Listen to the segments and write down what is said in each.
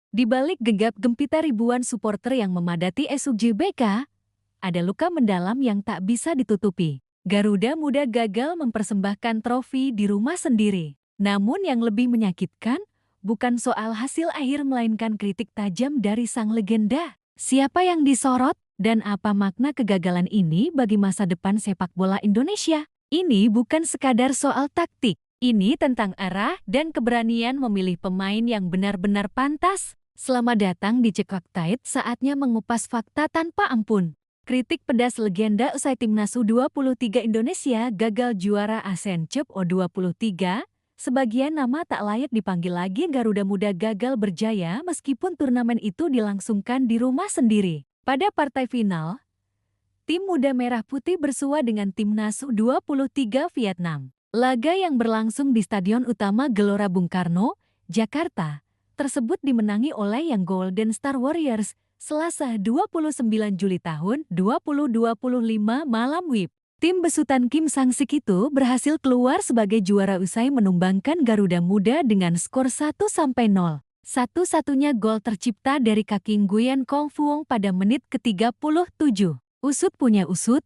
Di balik gegap gempita ribuan supporter yang memadati SUGBK, ada luka mendalam yang tak bisa ditutupi. Garuda Muda gagal mempersembahkan trofi di rumah sendiri. Namun yang lebih menyakitkan, bukan soal hasil akhir melainkan kritik tajam dari sang legenda. Siapa yang disorot dan apa makna kegagalan ini bagi masa depan sepak bola Indonesia? Ini bukan sekadar soal taktik. Ini tentang arah dan keberanian memilih pemain yang benar-benar pantas. Selamat datang di Cekak Tait, saatnya mengupas fakta tanpa ampun. Kritik pedas legenda usai timnas U23 Indonesia gagal juara ASEAN Cup U23, sebagian nama tak layak dipanggil lagi. Garuda Muda gagal berjaya meskipun turnamen itu dilangsungkan di rumah sendiri. Pada partai final, tim muda merah putih bersua dengan timnas U23 Vietnam. Laga yang berlangsung di Stadion Utama Gelora Bung Karno, Jakarta, tersebut dimenangi oleh yang Golden Star Warriors, Selasa 29 Juli tahun 2025 malam WIB. Tim besutan Kim Sang-sik itu berhasil keluar sebagai juara usai menumbangkan Garuda Muda dengan skor 1-0. Satu-satunya gol tercipta dari kaki Nguyen Kong Fuong pada menit ke-37. Usut punya usut,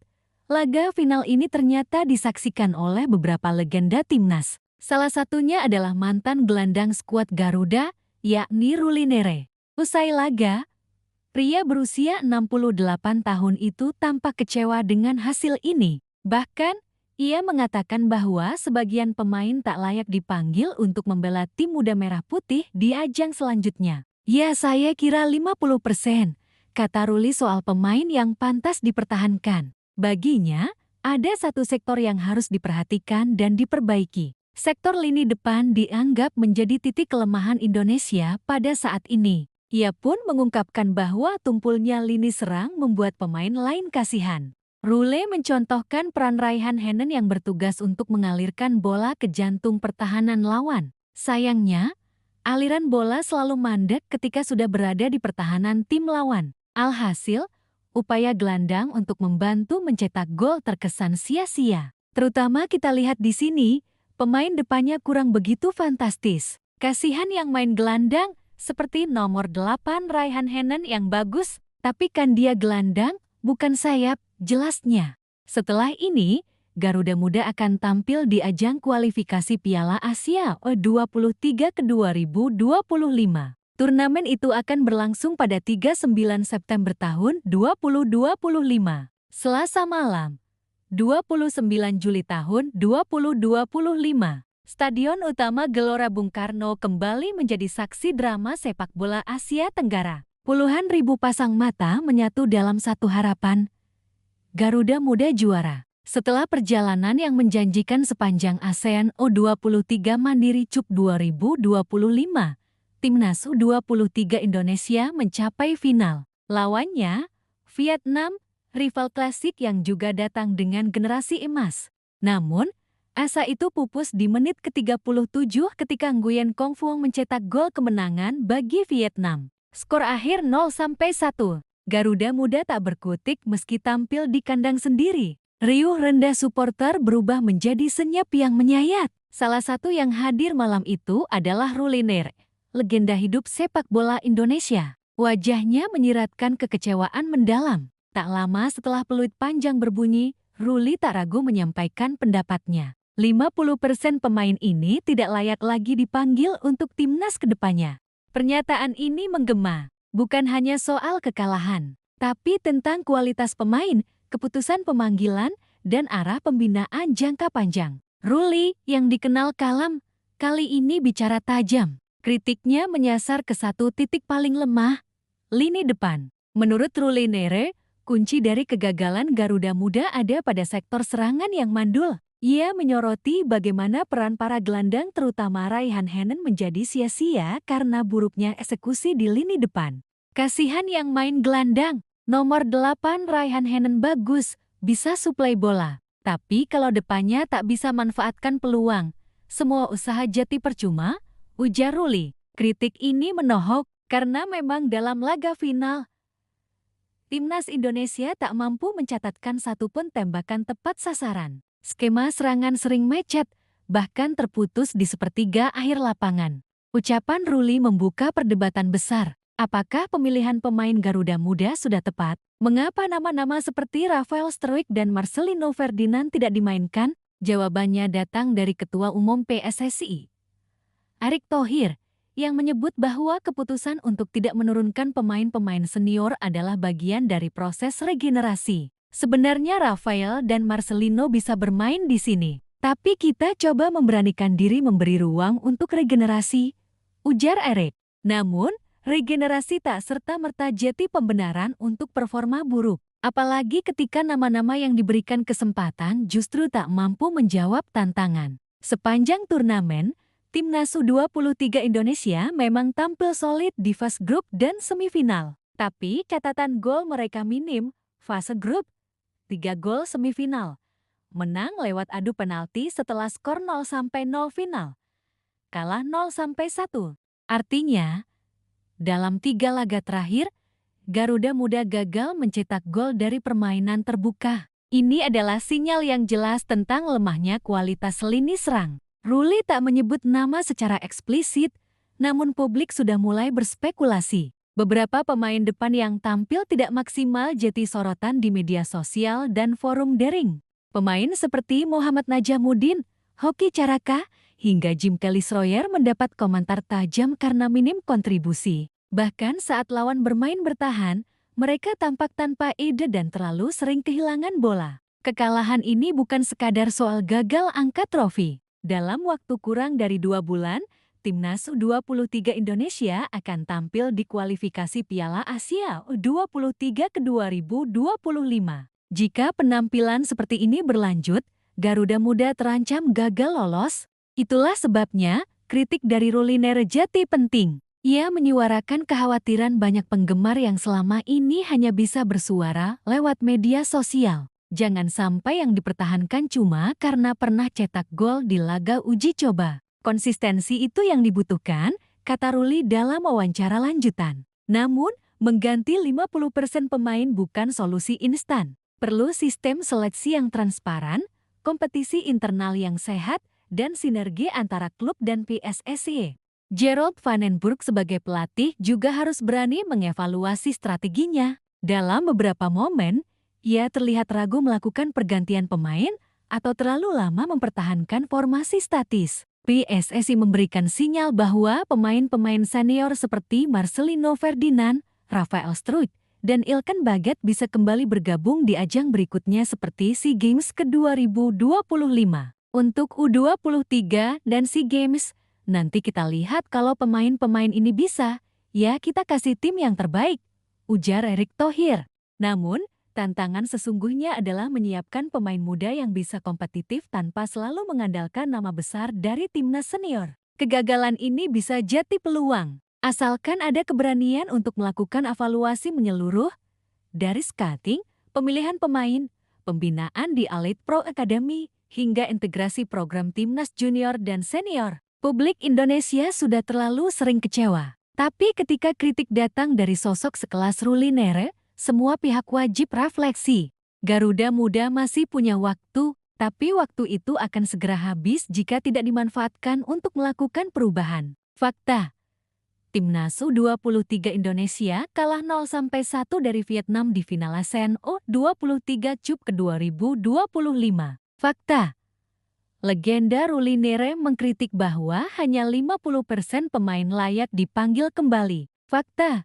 laga final ini ternyata disaksikan oleh beberapa legenda timnas. Salah satunya adalah mantan gelandang skuad Garuda, yakni Ruli Nere. Usai laga, pria berusia 68 tahun itu tampak kecewa dengan hasil ini. Bahkan, ia mengatakan bahwa sebagian pemain tak layak dipanggil untuk membela tim muda merah putih di ajang selanjutnya. Ya, saya kira 50%, kata Ruli soal pemain yang pantas dipertahankan. Baginya, ada satu sektor yang harus diperhatikan dan diperbaiki. Sektor lini depan dianggap menjadi titik kelemahan Indonesia pada saat ini. Ia pun mengungkapkan bahwa tumpulnya lini serang membuat pemain lain kasihan. Rule mencontohkan peran Raihan Henen yang bertugas untuk mengalirkan bola ke jantung pertahanan lawan. Sayangnya, aliran bola selalu mandek ketika sudah berada di pertahanan tim lawan. Alhasil, upaya gelandang untuk membantu mencetak gol terkesan sia-sia. Terutama kita lihat di sini, pemain depannya kurang begitu fantastis. Kasihan yang main gelandang, seperti nomor 8 Raihan Henen yang bagus, tapi kan dia gelandang, bukan sayap, jelasnya. Setelah ini, Garuda Muda akan tampil di ajang kualifikasi Piala Asia U23 ke 2025. Turnamen itu akan berlangsung pada 39 September tahun 2025. Selasa malam, 29 Juli tahun 2025. Stadion Utama Gelora Bung Karno kembali menjadi saksi drama sepak bola Asia Tenggara. Puluhan ribu pasang mata menyatu dalam satu harapan. Garuda Muda juara. Setelah perjalanan yang menjanjikan sepanjang ASEAN U23 Mandiri Cup 2025, timnas U23 Indonesia mencapai final. Lawannya, Vietnam, rival klasik yang juga datang dengan generasi emas. Namun, asa itu pupus di menit ke-37 ketika Nguyen Kong Fuong mencetak gol kemenangan bagi Vietnam. Skor akhir 0-1. Garuda Muda tak berkutik meski tampil di kandang sendiri. Riuh rendah supporter berubah menjadi senyap yang menyayat. Salah satu yang hadir malam itu adalah Ruli Nere, legenda hidup sepak bola Indonesia. Wajahnya menyiratkan kekecewaan mendalam. Tak lama setelah peluit panjang berbunyi, Ruli tak ragu menyampaikan pendapatnya. 50% pemain ini tidak layak lagi dipanggil untuk timnas kedepannya. Pernyataan ini menggema, bukan hanya soal kekalahan, tapi tentang kualitas pemain, keputusan pemanggilan, dan arah pembinaan jangka panjang. Ruli, yang dikenal kalem, kali ini bicara tajam. Kritiknya menyasar ke satu titik paling lemah, lini depan. Menurut Ruli Nere, kunci dari kegagalan Garuda Muda ada pada sektor serangan yang mandul. Ia menyoroti bagaimana peran para gelandang terutama Raihan Henen menjadi sia-sia karena buruknya eksekusi di lini depan. Kasihan yang main gelandang, nomor 8 Raihan Henen bagus, bisa suplai bola. Tapi kalau depannya tak bisa manfaatkan peluang, semua usaha jati percuma, ujar Ruli. Kritik ini menohok karena memang dalam laga final, timnas Indonesia tak mampu mencatatkan satupun tembakan tepat sasaran. Skema serangan sering mecet, bahkan terputus di sepertiga akhir lapangan. Ucapan Ruli membuka perdebatan besar. Apakah pemilihan pemain Garuda Muda sudah tepat? Mengapa nama-nama seperti Rafael Struijk dan Marcelino Ferdinand tidak dimainkan? Jawabannya datang dari Ketua Umum PSSI, Erick Thohir, yang menyebut bahwa keputusan untuk tidak menurunkan pemain-pemain senior adalah bagian dari proses regenerasi. Sebenarnya Rafael dan Marcelino bisa bermain di sini, tapi kita coba memberanikan diri memberi ruang untuk regenerasi, ujar Erick. Namun, regenerasi tak serta-merta jadi pembenaran untuk performa buruk. Apalagi ketika nama-nama yang diberikan kesempatan justru tak mampu menjawab tantangan. Sepanjang turnamen, Timnas U23 Indonesia memang tampil solid di fase grup dan semifinal. Tapi catatan gol mereka minim, fase grup, 3 gol semifinal. Menang lewat adu penalti setelah skor 0-0 final. Kalah 0-1. Artinya, dalam 3 laga terakhir, Garuda Muda gagal mencetak gol dari permainan terbuka. Ini adalah sinyal yang jelas tentang lemahnya kualitas lini serang. Ruli tak menyebut nama secara eksplisit, namun publik sudah mulai berspekulasi. Beberapa pemain depan yang tampil tidak maksimal jadi sorotan di media sosial dan forum daring. Pemain seperti Muhammad Najamuddin, Hoki Caraka, hingga Jim Kelly-Schroyer mendapat komentar tajam karena minim kontribusi. Bahkan saat lawan bermain bertahan, mereka tampak tanpa ide dan terlalu sering kehilangan bola. Kekalahan ini bukan sekadar soal gagal angkat trofi. Dalam waktu kurang dari 2 bulan, Timnas U23 Indonesia akan tampil di kualifikasi Piala Asia U23 ke 2025. Jika penampilan seperti ini berlanjut, Garuda Muda terancam gagal lolos. Itulah sebabnya, kritik dari Ruli Nerejati penting. Ia menyuarakan kekhawatiran banyak penggemar yang selama ini hanya bisa bersuara lewat media sosial. Jangan sampai yang dipertahankan cuma karena pernah cetak gol di laga uji coba. Konsistensi itu yang dibutuhkan, kata Ruli dalam wawancara lanjutan. Namun, mengganti 50% pemain bukan solusi instan. Perlu sistem seleksi yang transparan, kompetisi internal yang sehat, dan sinergi antara klub dan PSSI. Gerald Van den Burg sebagai pelatih juga harus berani mengevaluasi strateginya. Dalam beberapa momen, ia terlihat ragu melakukan pergantian pemain atau terlalu lama mempertahankan formasi statis. PSSI memberikan sinyal bahwa pemain-pemain senior seperti Marcelino Ferdinand, Rafael Struijk, dan Ilkan Baget bisa kembali bergabung di ajang berikutnya seperti SEA Games ke 2025. Untuk U23 dan SEA Games, nanti kita lihat kalau pemain-pemain ini bisa, ya kita kasih tim yang terbaik, ujar Erick Thohir. Namun, tantangan sesungguhnya adalah menyiapkan pemain muda yang bisa kompetitif tanpa selalu mengandalkan nama besar dari timnas senior. Kegagalan ini bisa jadi peluang, asalkan ada keberanian untuk melakukan evaluasi menyeluruh, dari scouting, pemilihan pemain, pembinaan di Elite Pro Academy, hingga integrasi program timnas junior dan senior. Publik Indonesia sudah terlalu sering kecewa. Tapi ketika kritik datang dari sosok sekelas Ruli Nere, semua pihak wajib refleksi. Garuda Muda masih punya waktu, tapi waktu itu akan segera habis jika tidak dimanfaatkan untuk melakukan perubahan. Fakta: Timnas U23 Indonesia kalah 0-1 dari Vietnam di final ASEAN U23 Cup ke 2025. Fakta: legenda Ruli Nere mengkritik bahwa hanya 50% pemain layak dipanggil kembali. Fakta: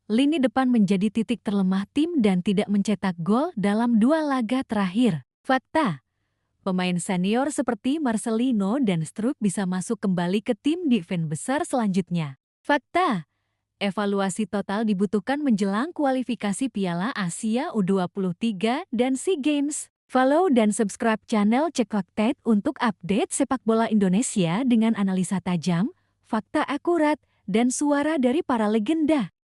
lini depan menjadi titik terlemah tim dan tidak mencetak gol dalam 2 laga terakhir. Fakta: pemain senior seperti Marcelino dan Struijk bisa masuk kembali ke tim di event besar selanjutnya. Fakta: evaluasi total dibutuhkan menjelang kualifikasi Piala Asia U23 dan SEA Games. Follow dan subscribe channel Cek Fakta untuk update sepak bola Indonesia dengan analisa tajam, fakta akurat, dan suara dari para legenda.